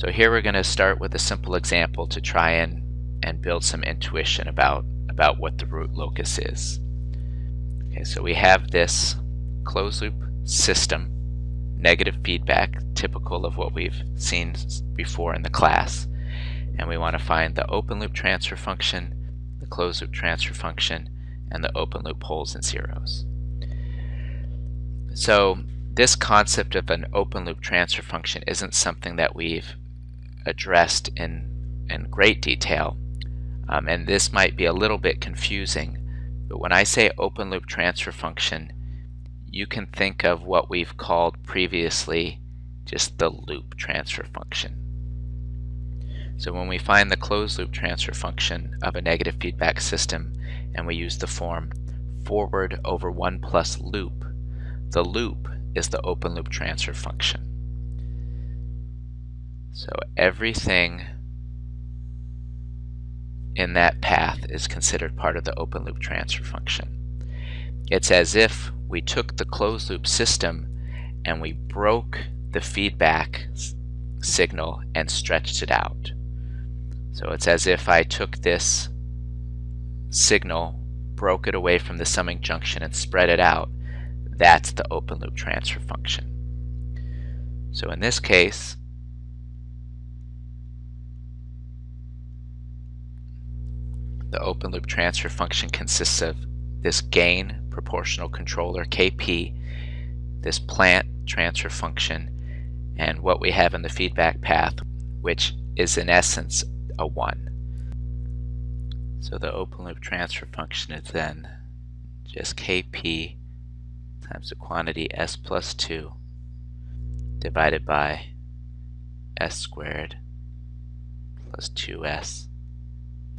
So here we're going to start with a simple example to try and build some intuition about what the root locus is. Okay, so we have this closed loop system, negative feedback, typical of what we've seen before in the class. And we want to find the open loop transfer function, the closed loop transfer function, and the open loop poles and zeros. So this concept of an open loop transfer function isn't something that we've addressed in great detail, and this might be a little bit confusing, but when I say open loop transfer function, you can think of what we've called previously just the loop transfer function. So when we find the closed loop transfer function of a negative feedback system and we use the form forward over 1 plus loop, the loop is the open loop transfer function. So everything in that path is considered part of the open loop transfer function. It's as if we took the closed loop system and we broke the feedback signal and stretched it out. So it's as if I took this signal, broke it away from the summing junction and spread it out. That's the open loop transfer function. So in this case, the open loop transfer function consists of this gain proportional controller Kp, this plant transfer function, and what we have in the feedback path, which is in essence a 1. So the open loop transfer function is then just Kp times the quantity s plus 2 divided by s squared plus 2s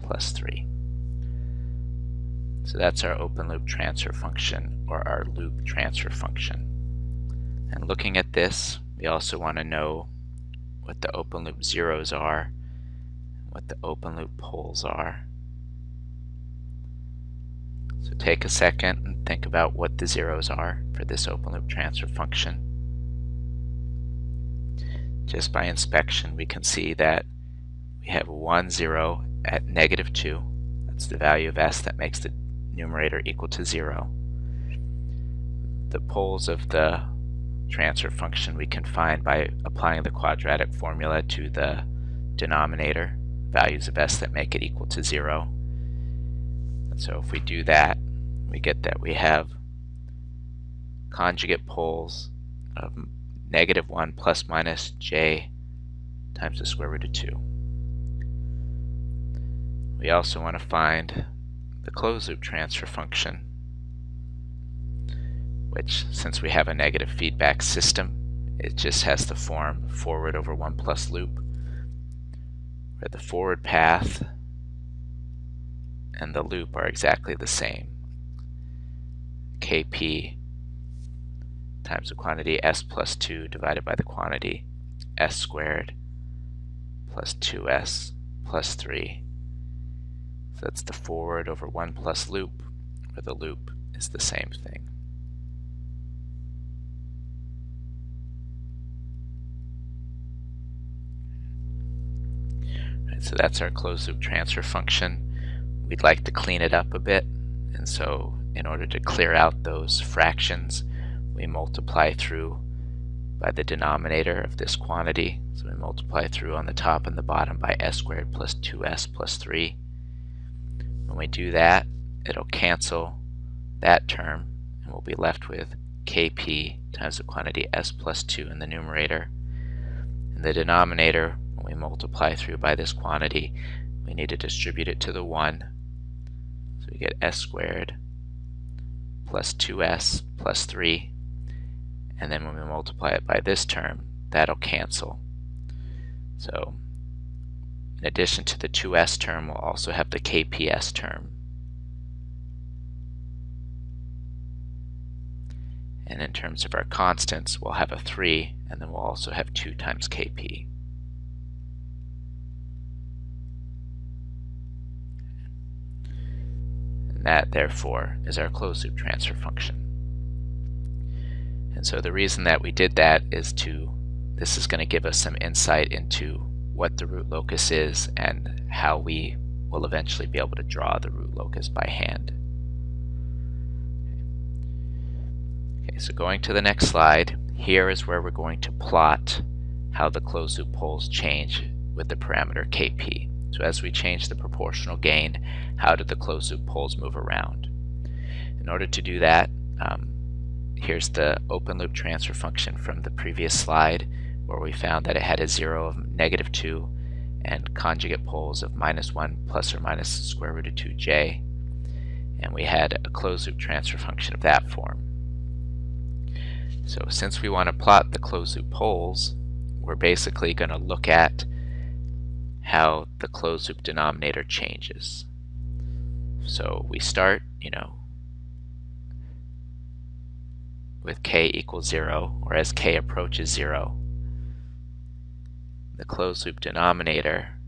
plus 3. So that's our open loop transfer function, or our loop transfer function. And looking at this, we also want to know what the open loop zeros are, what the open loop poles are. So take a second and think about what the zeros are for this open loop transfer function. Just by inspection, we can see that we have 1 0 at -2. That's the value of s that makes the numerator equal to 0. The poles of the transfer function we can find by applying the quadratic formula to the denominator, values of s that make it equal to 0. And so if we do that, we get that we have conjugate poles of -1 plus minus j times the square root of 2. We also want to find the closed loop transfer function, which, since we have a negative feedback system, it just has the form forward over 1 plus loop, where the forward path and the loop are exactly the same. Kp times the quantity s plus 2 divided by the quantity s squared plus 2s plus 3. So that's the forward over 1 plus loop, where the loop is the same thing. Right, so that's our closed loop transfer function. We'd like to clean it up a bit, and so in order to clear out those fractions, we multiply through by the denominator of this quantity. So we multiply through on the top and the bottom by s squared plus 2s plus 3. When we do that, it'll cancel that term, and we'll be left with Kp times the quantity s plus 2 in the numerator. In the denominator, when we multiply through by this quantity, we need to distribute it to the 1. So we get s squared plus 2s plus 3. And then when we multiply it by this term, that'll cancel. So in addition to the 2s term, we'll also have the kps term. And in terms of our constants, we'll have a 3, and then we'll also have 2 times kp. And that, therefore, is our closed loop transfer function. And so the reason that we did that is this is going to give us some insight into what the root locus is and how we will eventually be able to draw the root locus by hand. Okay, so going to the next slide, here is where we're going to plot how the closed loop poles change with the parameter kp. So as we change the proportional gain, how do the closed loop poles move around? In order to do that, here's the open loop transfer function from the previous slide, where we found that it had a 0 of -2 and conjugate poles of -1 plus or minus the square root of 2j, and we had a closed loop transfer function of that form. So since we want to plot the closed loop poles, we're basically going to look at how the closed loop denominator changes. So we start, with k equals 0, or as k approaches 0, the closed loop denominator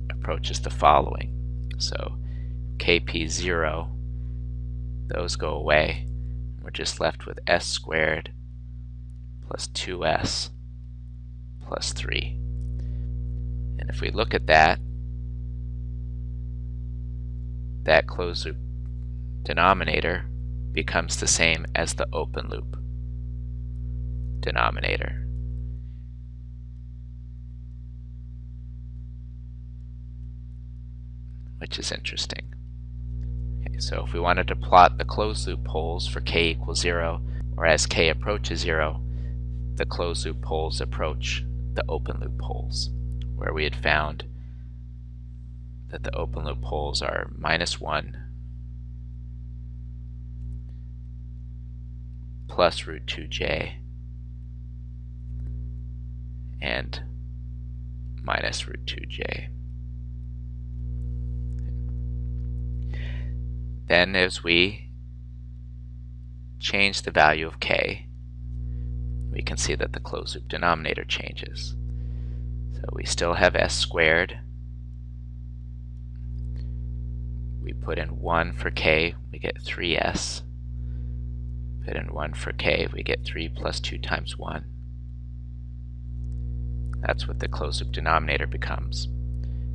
approaches the following. So kp 0, those go away. We're just left with s squared plus 2s plus 3. And if we look at that closed loop denominator becomes the same as the open loop denominator. Which is interesting. Okay, so if we wanted to plot the closed loop poles for k equals 0, or as k approaches 0, the closed loop poles approach the open loop poles, where we had found that the open loop poles are -1 plus root 2j and minus root 2j. Then as we change the value of k, we can see that the closed loop denominator changes. So we still have s squared. We put in 1 for k, we get 3s. Put in 1 for k, we get 3 plus 2 times 1. That's what the closed loop denominator becomes.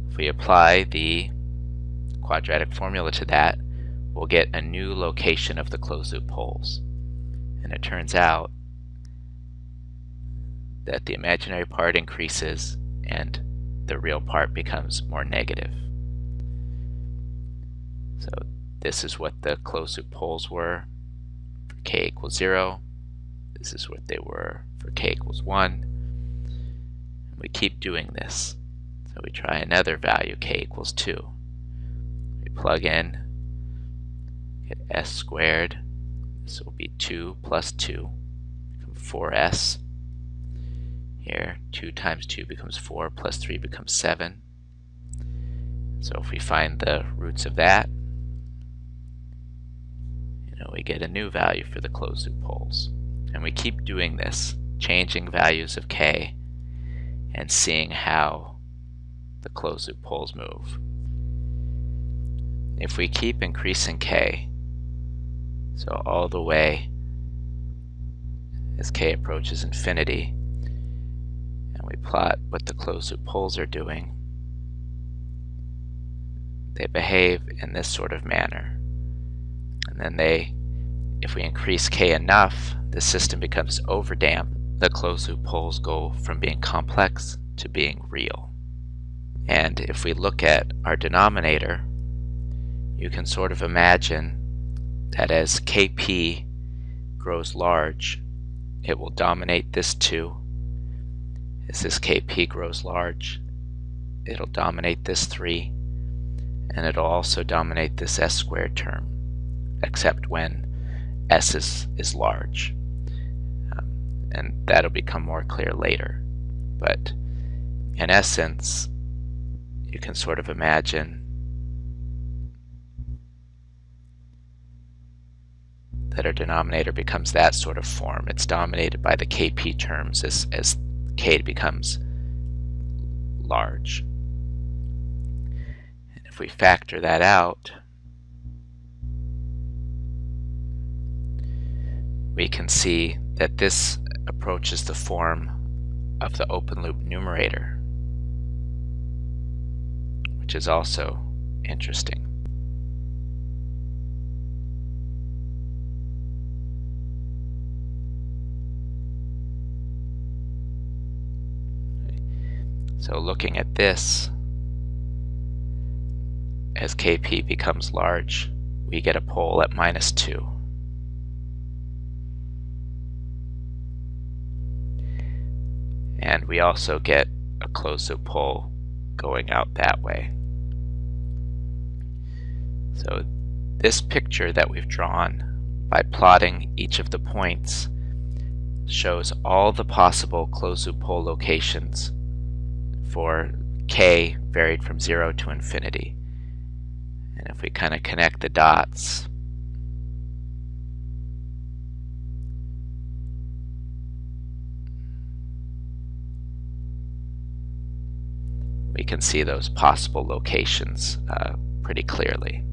If we apply the quadratic formula to that, we'll get a new location of the closed loop poles. And it turns out that the imaginary part increases and the real part becomes more negative. So this is what the closed loop poles were for k equals 0. This is what they were for k equals 1. And we keep doing this. So we try another value, k equals 2. We plug in, get s squared. This will be 2 plus 2, 4s. Here, 2 times 2 becomes 4, plus 3 becomes 7. So if we find the roots of that, we get a new value for the closed loop poles. And we keep doing this, changing values of k and seeing how the closed loop poles move. If we keep increasing k, so all the way as k approaches infinity, and we plot what the closed loop poles are doing, they behave in this sort of manner. And then if we increase k enough, the system becomes overdamped. The closed loop poles go from being complex to being real. And if we look at our denominator, you can sort of imagine that as kp grows large, it will dominate this 2. As this kp grows large, it'll dominate this 3, and it'll also dominate this s squared term, except when s is large. And that'll become more clear later. But in essence, you can sort of imagine that our denominator becomes that sort of form. It's dominated by the kp terms as k becomes large. And if we factor that out, we can see that this approaches the form of the open loop numerator, which is also interesting. So looking at this, as Kp becomes large, we get a pole at -2. And we also get a closed loop pole going out that way. So this picture that we've drawn by plotting each of the points shows all the possible closed loop pole locations for k varied from 0 to infinity. And if we kind of connect the dots, we can see those possible locations pretty clearly.